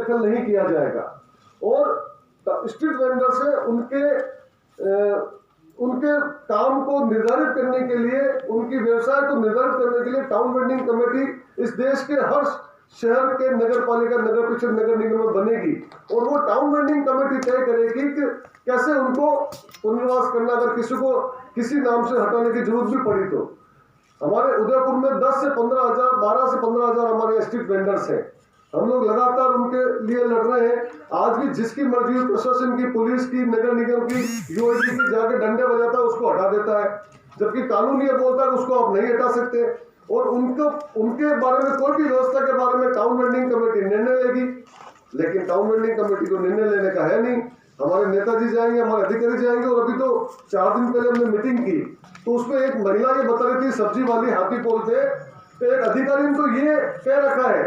बेदखल नहीं किया जाएगा। और स्ट्रीट वेंडर से उनके काम को निर्धारित करने के लिए, उनकी व्यवसाय को निर्धारित करने के लिए टाउन वेंडिंग कमेटी इस देश के हर शहर के नगर पालिका, नगर परिषद, नगर निगम में बनेगी और वो टाउन वेंडिंग कमेटी तय करेगी कि कैसे उनको पुनर्वास करना, अगर किसी को किसी नाम से हटाने की जरूरत भी पड़ी तो। हमारे उदयपुर में 10 से 15,000, 12 से 15,000 हमारे स्ट्रीट वेंडर्स हैं। हम लोग लगातार उनके लिए लड़ रहे हैं। आज भी जिसकी मर्जी प्रशासन की, पुलिस की, नगर निगम की, यूआईडी की जाके डंडे बजाता है, उसको हटा देता है, जबकि कानून ये बोलता है उसको आप नहीं हटा सकते। और उनके बारे में कोई भी व्यवस्था के बारे में टाउन वेंडिंग कमेटी निर्णय लेगी, लेकिन टाउन वेंडिंग कमेटी को निर्णय लेने का है नहीं। हमारे नेताजी जाएंगे, हमारे अधिकारी जाएंगे। और अभी तो 4 दिन पहले हमने मीटिंग की तो उसमें एक महिला ये बता रही थी, सब्जी वाली हाथीपोल पे, एक अधिकारी ने तो ये कह रखा है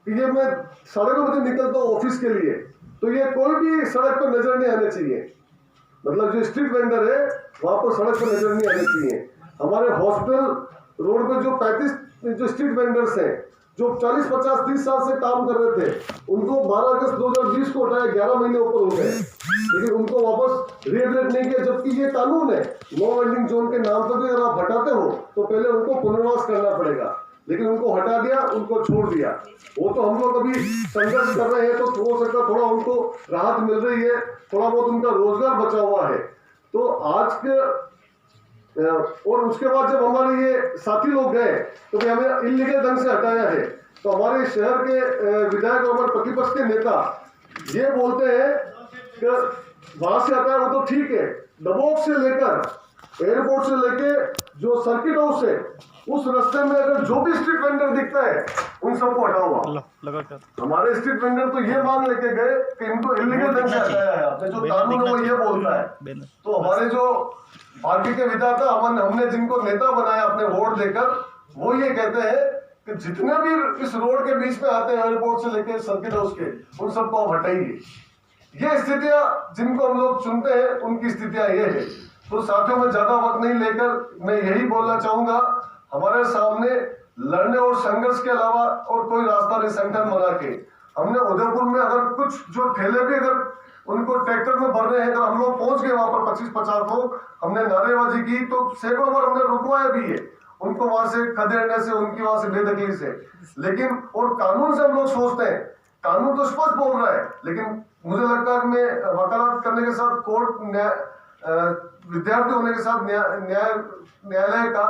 कि ये मैं 9:30 बजे निकलता हूँ ऑफिस के लिए, तो ये कोई भी सड़क पर नजर नहीं आने चाहिए। मतलब जो स्ट्रीट वेंडर है वहां पर सड़क पर नजर नहीं आने चाहिए। हमारे हॉस्पिटल रोड पे जो 35 जो स्ट्रीट वेंडर्स हैं, जो 40, 50, 30 साल से काम कर रहे थे, उनको 12 अगस्त 2020 को हटाया, 11 महीने ऊपर हो गए, लेकिन उनको वापस रिएबलेट नहीं किया, जबकि ये कानून है। नो वेंडिंग जोन के नाम पर भी अगर आप हटाते हो तो पहले उनको पुनर्वास करना पड़ेगा, लेकिन उनको हटा दिया, उनको छोड़ दिया। वो तो हम लोग अभी संघर्ष कर रहे हैं, तो हो सकता थोड़ा उनको राहत मिल रही है, थोड़ा बहुत उनका रोजगार बचा हुआ है। तो आज के और उसके बाद जब हमारे ये साथी लोग गए तो भी हमें इलीगल ढंग से हटाया है, तो हमारे शहर के विधायक और हमारे प्रतिपक्ष के नेता ये बोलते हैं कि वहां से हटाया वो तो ठीक है, दबोक से लेकर एयरपोर्ट से लेके जो सर्किट हाउस है उस रास्ते में अगर जो भी स्ट्रीट वेंडर दिखता है उन सबको हटाओ। हमारे स्ट्रीट वेंडर तो ये मांग लेके गए कि इनको इलीगल ढंग से हटाया है, आपने जो कानून है वो ये बोलता है। तो हमारे जो पार्टी के विधायक हमने जिनको नेता बनाया अपने वोट देकर, वो ये कहते हैं कि जितने भी इस रोड के बीच में आते हैं एयरपोर्ट से लेकर सर्किट हाउस के, उन सबको आप हटाइए। ये स्थितियां जिनको हम लोग चुनते हैं उनकी स्थितियां ये है। तो साथियों में ज्यादा वक्त नहीं लेकर मैं यही बोलना चाहूंगा, हमारे सामने लड़ने और संघर्ष के अलावा और कोई रास्ता नहीं। संगठन बना के हमने उदयपुर में अगर कुछ जो ठेले भी अगर उनको ट्रैक्टर में भर रहे हैं, अगर हम लोग पहुंच गए वहां पर 25-50 लोग, हमने नारेबाजी की तो सैकड़ों बार हमने रुकवाया भी है उनको, वहां से खदेड़ने से, उनकी वहां से बेदखली से। लेकिन और कानून से हम लोग सोचते हैं, कानून तो स्पष्ट बोल रहा है, लेकिन मुझे लगता है कि मैं वकालत करने के साथ कोर्ट विद्यार्थी होने के साथ न्यायालय का,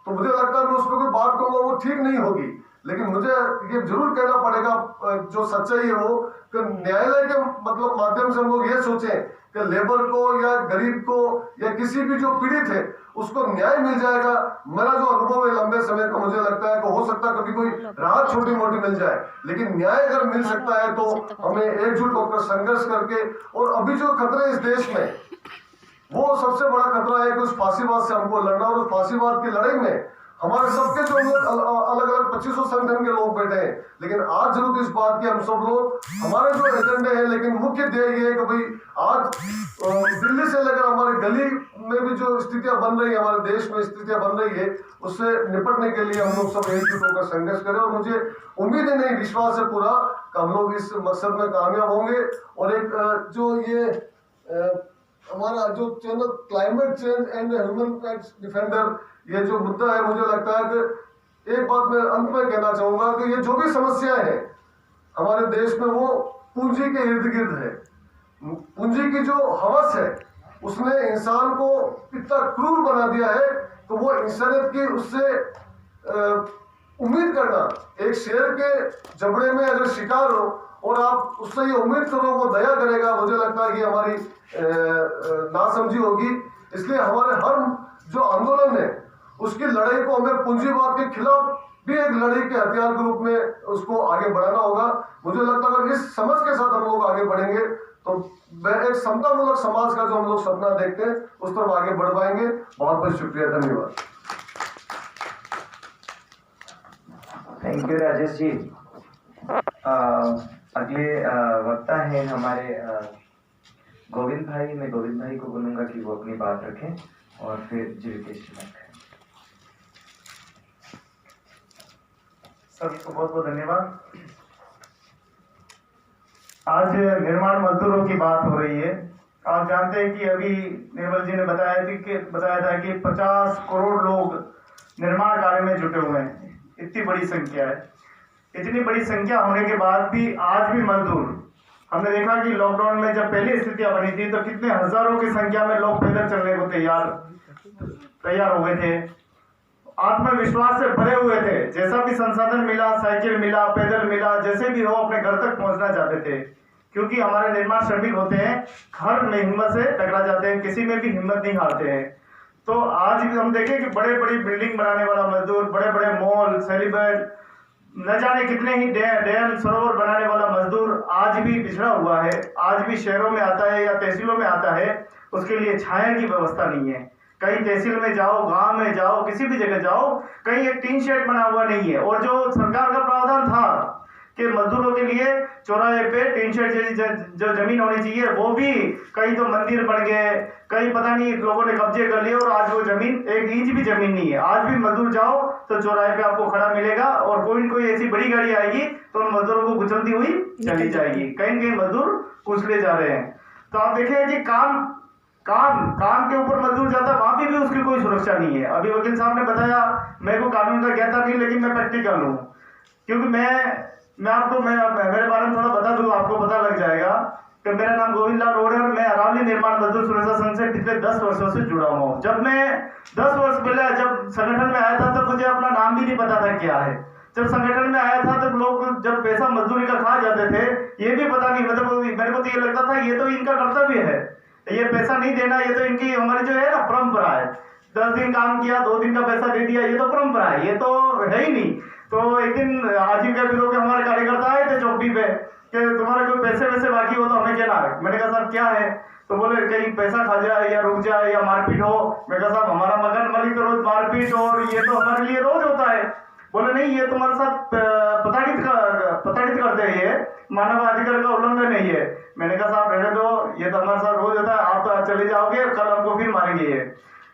तो मुझे लगता है मैं उस पर कोई बात कहूंगा वो ठीक नहीं होगी। लेकिन मुझे ये जरूर कहना पड़ेगा जो सच्चाई है वो, कि न्यायालय के मतलब माध्यम से हम लोग ये सोचें कि लेबर को या गरीब को या किसी भी जो पीड़ित है उसको न्याय मिल जाएगा। मेरा जो अनुभव है लंबे समय का, मुझे लगता है कि हो सकता है कभी कोई राहत छोटी मोटी मिल जाए, लेकिन न्याय अगर मिल सकता है तो हमें एकजुट होकर संघर्ष करके, और अभी जो खतरे इस देश में, वो सबसे बड़ा खतरा है कि उस फांसीवाद से हमको लड़ना, और उस फांसीवाद की लड़ाई में हमारे सबके जो लोग अलग अलग 2500 संगठन के लोग बैठे हैं, लेकिन आज जरूरत इस बात की हम सब लोग, हमारे जो एजेंडे हैं, लेकिन मुख्य ध्येय ये है कि भाई आज दिल्ली से लेकर हमारे गली में भी जो स्थितियां बन रही है, हमारे देश में स्थितियां बन रही है, उससे निपटने के लिए हम लोग सब एकजुट होकर संघर्ष करें। और मुझे उम्मीद है, नहीं विश्वास है पूरा, कि हम लोग इस मकसद में कामयाब होंगे। और एक जो ये हमारा जो channel climate change and human rights defender, ये जो मुद्दा है, मुझे लगता है कि एक बात मैं अंत में कहना चाहूंगा कि ये जो भी समस्याएं हैं हमारे देश में, वो पूंजी के इर्द गिर्द है। पूंजी की जो हवस है उसने इंसान को इतना क्रूर बना दिया है कि वो इंसानियत की उससे उम्मीद करना, एक शेर के जबड़े में अगर शिकार हो और आप उससे ये उम्मीद करो वो दया करेगा, मुझे लगता है कि हमारी नासमझी होगी। इसलिए हमारे हर जो आंदोलन है उसकी लड़ाई को हमें पूंजीवाद के खिलाफ भी एक लड़ाई के हथियार के रूप में उसको आगे बढ़ाना होगा। मुझे लगता है अगर इस समझ के साथ हम लोग आगे बढ़ेंगे तो एक समतामूलक समाज का जो हम लोग सपना देखते हैं उस तरफ आगे बढ़ पाएंगे। बहुत बहुत शुक्रिया, धन्यवाद। Thank you Rajesh ji. अगले वक्ता है हमारे गोविंद भाई। मैं गोविंद भाई को बोलूंगा कि वो अपनी बात रखें और फिर जीविकेश जी बात करें। सभी को बहुत बहुत धन्यवाद। आज निर्माण मजदूरों की बात हो रही है। आप जानते हैं कि अभी निर्मल जी ने बताया था कि 50 करोड़ लोग निर्माण कार्य में जुटे हुए हैं। इतनी बड़ी संख्या है। इतनी बड़ी संख्या होने के बाद भी आज भी मजदूर, हमने देखा कि लॉकडाउन में जब पहली स्थितियां बनी थी तो कितने हजारों की संख्या में लोग पैदल चलने को तैयार हो गए थे, आत्मविश्वास से भरे हुए थे। जैसा भी संसाधन मिला, साइकिल मिला, पैदल मिला, जैसे भी हो अपने घर तक पहुंचना चाहते थे। क्योंकि हमारे निर्माण श्रमिक होते हैं, हर में हिम्मत से टकरा जाते हैं, किसी में भी हिम्मत नहीं हारते हैं। तो आज भी हम देखें कि बड़े बड़ी बिल्डिंग बनाने वाला मजदूर, बड़े बड़े मॉल, सेलिब्रेट, न जाने कितने ही डैम सरोवर बनाने वाला मजदूर आज भी पिछड़ा हुआ है। आज भी शहरों में आता है या तहसीलों में आता है, उसके लिए छाया की व्यवस्था नहीं है। कहीं तहसील में जाओ, गांव में जाओ, किसी भी जगह जाओ, कहीं एक टीन शेड बना हुआ नहीं है। और जो सरकार का प्रावधान था कि मजदूरों के लिए चौराहे पे टीन शेड जैसी जो जमीन होनी चाहिए, वो भी कहीं तो मंदिर बन गए, कहीं पता नहीं लोगों ने कब्जे कर लिए, और आज वो जमीन 1 इंच भी जमीन नहीं है। आज भी मजदूर जाओ तो चौराहे पे आपको खड़ा मिलेगा, और कोई न कोई ऐसी बड़ी गाड़ी आएगी तो उन मजदूरों को कुचलती हुई चली जाएगी। कहीं कहीं मजदूर कुचले जा रहे हैं। तो आप देखें कि काम के ऊपर मजदूर जाता है, वहां भी उसकी कोई सुरक्षा नहीं है। अभी वकील साहब ने बताया, मेरे को कानून का ज्ञाता नहीं, लेकिन मैं प्रैक्टिकल हूँ। क्योंकि मैं आपको मेरे बारे में थोड़ा बता दूं, आपको पता लग जाएगा कि मेरा नाम गोविंद लाल रोड है और मैं अरावली निर्माण मजदूर सुरक्षा संघ से पिछले 10 वर्षों से जुड़ा हुआ हूँ। जब मैं 10 वर्ष पहले जब संगठन में आया था तब मुझे अपना नाम भी नहीं पता था क्या है। जब संगठन में आया था तब लोग जब पैसा मजदूरी का खा जाते थे, ये भी पता नहीं, मतलब मेरे को तो ये लगता था ये तो इनका कर्तव्य है, ये पैसा नहीं देना, ये तो इनकी हमारी जो है ना परंपरा है। 10 दिन काम किया, 2 दिन का पैसा दे दिया, ये तो परंपरा है, ये तो है ही नहीं। तो एक दिन आजीविका ब्यूरो के हमारे कार्यकर्ता आए थे चौकी पे कि तुम्हारे कोई पैसे वैसे बाकी हो तो हमें कहना है। मैंने कहा सर क्या है? तो बोले कहीं पैसा खा जाए या रुक जाए या मारपीट हो। मैं कहा साहब हमारा मकान मालिक तो रोज मारपीट और ये तो हमारे लिए रोज होता है। बोले नहीं, ये तुम्हारे साथ प्रताड़ित करते हैं, ये मानवाधिकार का उल्लंघन है ये। मैंने कहा साहब रहने दो, ये तो हमारे साथ रोज होता है, आप तो चले जाओगे, कल हमको फिर मारेंगे ये।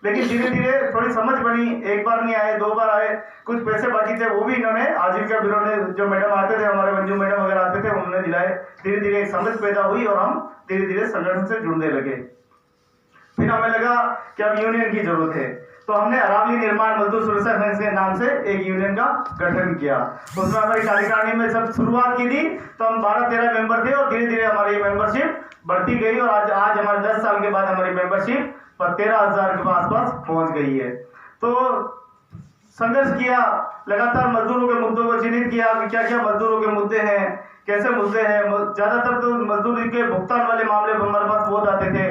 लेकिन धीरे धीरे थोड़ी समझ बनी, एक बार नहीं आए, 2 बार आए, कुछ पैसे बाकी थे वो भी इन्होंने आजीविका ब्यूरो ने, जो मैडम आते थे हमारे मंजू मैडम वगैरह आते थे, उन्होंने दिलाए। धीरे धीरे एक समझ पैदा हुई और हम धीरे धीरे संगठन से जुड़ने लगे। फिर हमें लगा कि अब यूनियन की जरूरत है, तो हमने अरावली निर्माण मजदूर सुरक्षा संघ के नाम से एक यूनियन का गठन किया। उसमें हमारी कार्यकारिणी में सब शुरुआत की थी तो हम 12-13 मेंबर थे और धीरे धीरे हमारी मेंबरशिप बढ़ती गई और आज हमारे 10 साल के बाद हमारी मेंबरशिप 13,000 के आसपास पहुंच गई है। तो संघर्ष किया, लगातार मजदूरों के मुद्दों को चिन्हित किया कि क्या क्या मजदूरों के मुद्दे हैं, कैसे मुद्दे हैं। ज्यादातर तो मजदूरी के भुगतान वाले मामले हमारे पास बहुत आते थे।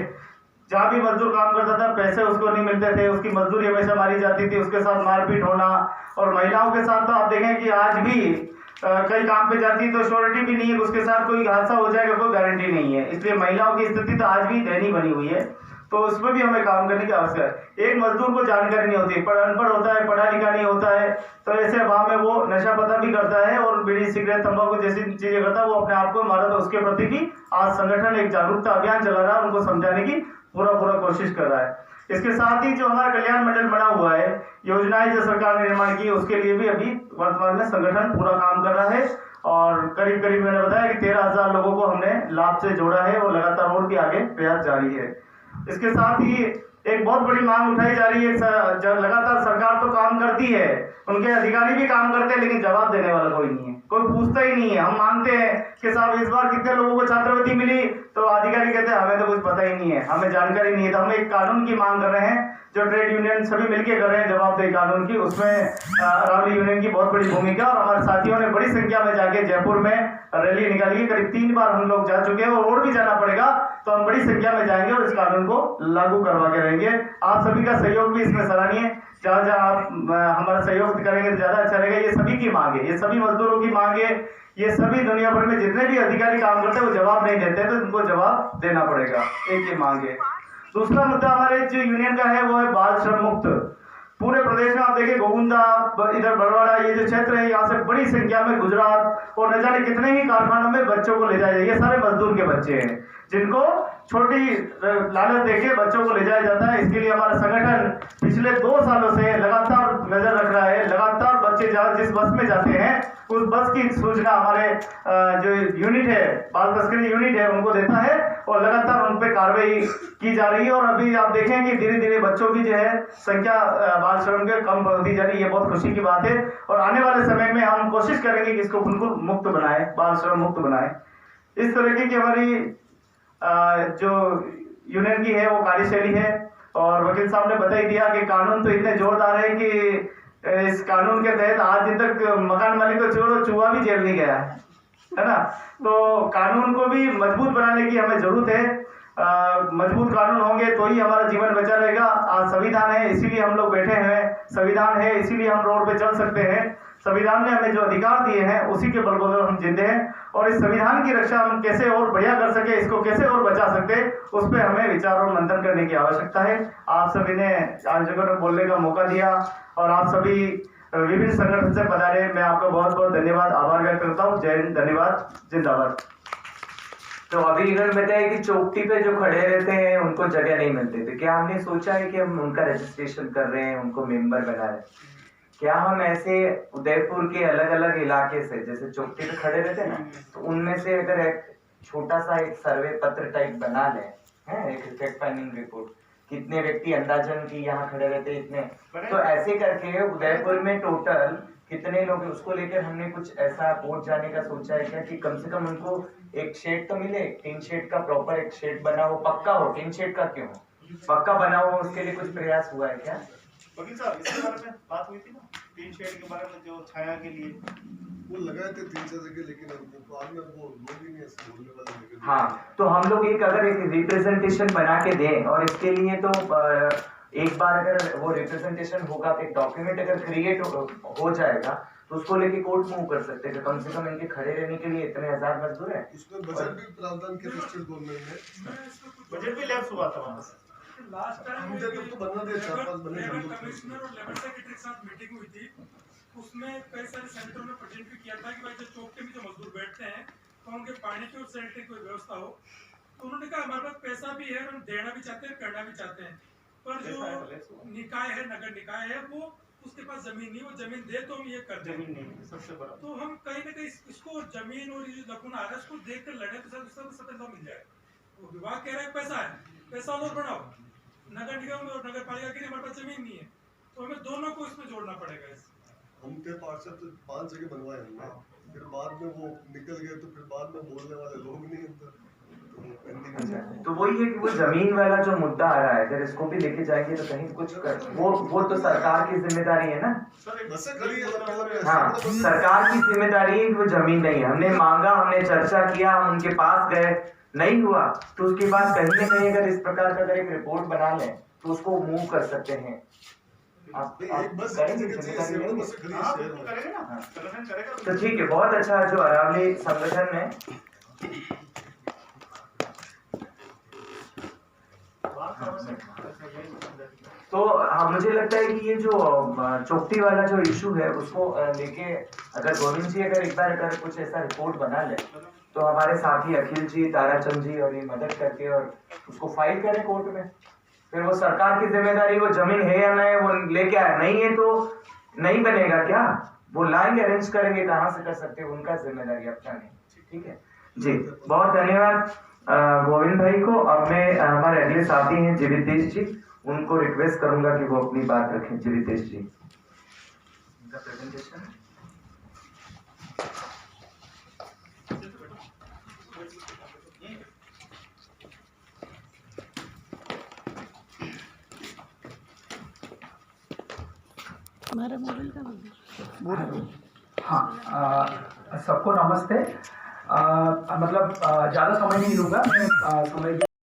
जहाँ भी मजदूर काम करता था पैसे उसको नहीं मिलते थे, उसकी मजदूरी हमेशा मारी जाती थी, उसके साथ मारपीट होना। और महिलाओं के साथ तो आप देखें कि आज भी कई काम पे जाती है तो श्योरिटी भी नहीं है, उसके साथ कोई हादसा हो जाएगा कोई गारंटी नहीं है। इसलिए महिलाओं की स्थिति तो आज भी दयनीय बनी हुई है, तो उसमें भी हमें काम करने की आवश्यकता है। एक मजदूर को जानकारी नहीं होती, अनपढ़ होता है, पढ़ा लिखा नहीं होता है, तो ऐसे अभाव में वो नशा पता भी करता है और बीड़ी सिगरेट तंबाकू जैसी चीजें करता है, वो अपने आप को मारा। तो उसके प्रति भी आज संगठन एक जागरूकता अभियान चला रहा है, उनको समझाने की पूरा कोशिश कर रहा है। इसके साथ ही जो हमारा कल्याण मंडल बना हुआ है, योजनाएं जो सरकार ने निर्माण की, उसके लिए भी अभी वर्तमान में संगठन पूरा काम कर रहा है और करीब करीब मैंने बताया कि 13,000 लोगों को हमने लाभ से जोड़ा है और लगातार और भी आगे प्रयास जारी है। इसके साथ ही एक बहुत बड़ी मांग उठाई जा रही है। लगातार सरकार तो काम करती है, उनके अधिकारी भी काम करते हैं, लेकिन जवाब देने वाला कोई नहीं है, कोई पूछता ही नहीं है। हम मांगते हैं कि साहब इस बार कितने लोगों को छात्रवृत्ति मिली, तो अधिकारी कहते हैं हमें तो कुछ पता ही नहीं है, हमें जानकारी नहीं है। तो हम एक कानून की मांग कर रहे हैं जो ट्रेड यूनियन सभी मिलकर कर रहे हैं, जवाबदेही कानून की। उसमें अरावली यूनियन की बहुत बड़ी भूमिका और हमारे साथियों ने बड़ी संख्या में जाके जयपुर में रैली निकाली है। करीब 3 बार हम लोग जा चुके हैं और भी जाना पड़ेगा, तो हम बड़ी संख्या में जाएंगे और इस कानून को लागू करवा के रहेंगे। आप सभी का सहयोग भी इसमें सराहनीय है। जहाँ जहाँ आप हमारा सहयोग करेंगे तो ज्यादा अच्छा रहेगा। ये सभी की मांग है, ये सभी मजदूरों की मांग है, ये सभी दुनिया भर में जितने भी अधिकारी काम करते हैं वो जवाब नहीं देते, तो उनको जवाब देना पड़ेगा। एक ये मांग है। दूसरा मुद्दा हमारे जो यूनियन का है वो है बाल श्रम मुक्त। पूरे प्रदेश में आप देखिए गोविंदा, इधर बरवाड़ा, ये जो क्षेत्र है, यहाँ से बड़ी संख्या में गुजरात और न जाने कितने ही कारखानों में बच्चों को ले जाया जाए। ये सारे मजदूर के बच्चे हैं जिनको छोटी लालच देके बच्चों को ले जाया जाता है। इसके लिए हमारा संगठन पिछले 2 सालों से लगातार नजर रख रहा है। लगातार बच्चे जिस बस में जाते हैं उस बस की सूचना हमारे जो यूनिट है, बाल तस्करी यूनिट है, उनको देता है और लगातार उन पर कार्रवाई की जा रही है। और अभी आप देखेंगे धीरे धीरे बच्चों की जो है संख्या बाल श्रम के कम होती जा रही है। ये बहुत खुशी की बात है और आने वाले समय में हम कोशिश करेंगे कि इसको बिल्कुल मुक्त बनाए, बाल श्रम मुक्त बनाए। इस तरीके की हमारी जो यूनियन की है वो कार्यशैली है। और वकील साहब ने बता ही दिया कि कानून तो इतने जोरदार है कि इस कानून के तहत आज दिन तक मकान मालिक को छोड़ो चूहा भी जेल नहीं गया है ना। तो कानून को भी मजबूत बनाने की हमें जरूरत है। मजबूत कानून होंगे तो ही हमारा जीवन बचा रहेगा। आज संविधान है इसीलिए हम लोग बैठे हैं, संविधान है इसीलिए हम रोड पे चल सकते हैं। संविधान ने हमें जो अधिकार दिए हैं उसी के बलबूते हम जिंदे हैं और इस संविधान की रक्षा हम कैसे और बढ़िया कर सके, इसको कैसे और बचा सकते, उस पर हमें विचार और मंथन करने की आवश्यकता है। आप सभी ने आज जगह बोलने का मौका दिया और आप सभी विभिन्न संगठन से पधारे, मैं आपका बहुत बहुत धन्यवाद, आभार व्यक्त करता हूँ। जय हिंद, धन्यवाद, जिंदाबाद। तो अभी इन्होंने बताया कि चौकटी पे जो खड़े रहते हैं उनको जगह नहीं मिलती, तो क्या हमने सोचा है कि हम उनका रजिस्ट्रेशन कर रहे हैं, उनको मेंबर बना रहे हैं? क्या हम ऐसे उदयपुर के अलग अलग इलाके से जैसे चौकटी पे खड़े रहते हैं ना, तो उनमें से अगर एक छोटा सा एक सर्वे पत्र टाइप बना लें, है एक इफेक्ट फाइंडिंग रिपोर्ट, कितने व्यक्ति अंदाजन की यहाँ खड़े रहते इतने, तो ऐसे करके उदयपुर में टोटल कितने लोग, उसको लेकर हमने कुछ ऐसा कोर्ट जाने का सोचा है क्या कि कम से कम उनको एक शेड तो मिले, टीन शेड का प्रॉपर एक शेड बना हो, पक्का हो, टीन शेड का क्यों पक्का बना हो, उसके लिए कुछ प्रयास हुआ है क्या? वकील साहब इसके बारे में बात हुई थी ना, टीन शेड के बारे में, जो छाया के लिए वो लगाए थे 3 जगह, लेकिन बाद में वो लोग ही नहीं ऐसे बोलने वाले। हाँ, तो हम लोग एक अगर एक रिप्रेजेंटेशन बना के दें और इसके लिए तो एक बार अगर वो रिप्रेजेंटेशन होगा तो एक डॉक्यूमेंट अगर क्रिएट हो जाएगा तो उसको लेके कोर्ट मूव कर सकते हैं। कम से कम इनके खड़े रहने के लिए इतने 1000 मजदूर हैं। उसमें बजट भी प्रावधान किया स्टेट गवर्नमेंट ने, बजट भी लैप्स हुआ था वहां से। लास्ट टाइम मुझे तो बनना दे 4-5 बने हम लोग। कमिश्नर और लेबर सेक्रेटरी के साथ मीटिंग हुई थी, उसमें कई सारे सेंटरों में प्रेजेंट भी किया था कि भाई जो चौकटे में जो मजदूर बैठते हैं तो उनके पानी की और सैनिटरी कोई व्यवस्था हो। तो उन्होंने कहा हमारे पास पैसा भी है, हम देना भी चाहते हैं, करना भी चाहते हैं, पर जो निकाय है, नगर निकाय है, वो उसके पास जमीन नहीं, वो जमीन दे तो हम ये कर दें। जमीन नहीं सबसे बड़ा, तो हम कहीं ना कहीं इसको जमीन और ये लकुना आ रहा है उसको देख कर लड़े तो सफलता मिल जाए। वो विभाग कह रहा है पैसा है, पैसा और बढ़ाओ, नगर निगम और नगर पालिका के लिए हमारे पास जमीन नहीं है, तो हमें दोनों को इसमें जोड़ना पड़ेगा। हम थे पार्षद तो 5 जगह बनवाए हमने, फिर बाद में वो निकल गए तो फिर बाद में बोलने वाले लोग नहीं अंदर, तो वो पेंडिंग है। तो वही है कि वो जमीन वाला जो मुद्दा आ रहा है, अगर इसको भी लेके जाएंगे तो कहीं कुछ कर, वो तो सरकार की जिम्मेदारी है ना। बसें खड़ी है तो मतलब हाँ, सरकार की जिम्मेदारी है कि वो जमीन नहीं है। हमने मांगा, हमने चर्चा किया, हम उनके पास गए, नहीं हुआ तो उसके बाद कहीं ना कहीं अगर इस प्रकार का अगर एक रिपोर्ट बना लें तो उसको मूव कर सकते हैं। आप बस करेंगे जिम्मेदारी जिम्मेदारी बस खड़ी है शहर में। करेंगे ना, संगठन करेगा। तो ठीक है, बहुत अच्छा जो अरावली संगठन ने तो हाँ, मुझे लगता है कि ये जो चौकटी वाला जो इशू है उसको लेके अगर गोविंद जी अगर एक बार अगर कुछ ऐसा रिपोर्ट बना ले तो हमारे साथी अखिल जी, ताराचंद जी और ये मदद करके और उसको फाइल करें कोर्ट में। फिर वो सरकार की जिम्मेदारी, वो जमीन है या नहीं वो लेके आए, नहीं है तो नहीं बनेगा क्या, वो लाएंगे, अरेंज करेंगे, कहाँ से कर सकते हैं, उनका जिम्मेदारी, अपना नहीं। ठीक है जी, बहुत धन्यवाद गोविंद भाई को। अब मैं हमारे अगले साथी हैं जीवितेश जी, उनको रिक्वेस्ट करूंगा कि वो अपनी बात रखें। जीवितेश जी, उनका प्रेजेंटेशन। हमारा मोबाइल का हाँ, सबको नमस्ते। मतलब ज़्यादा समय नहीं लूँगा, मैं समय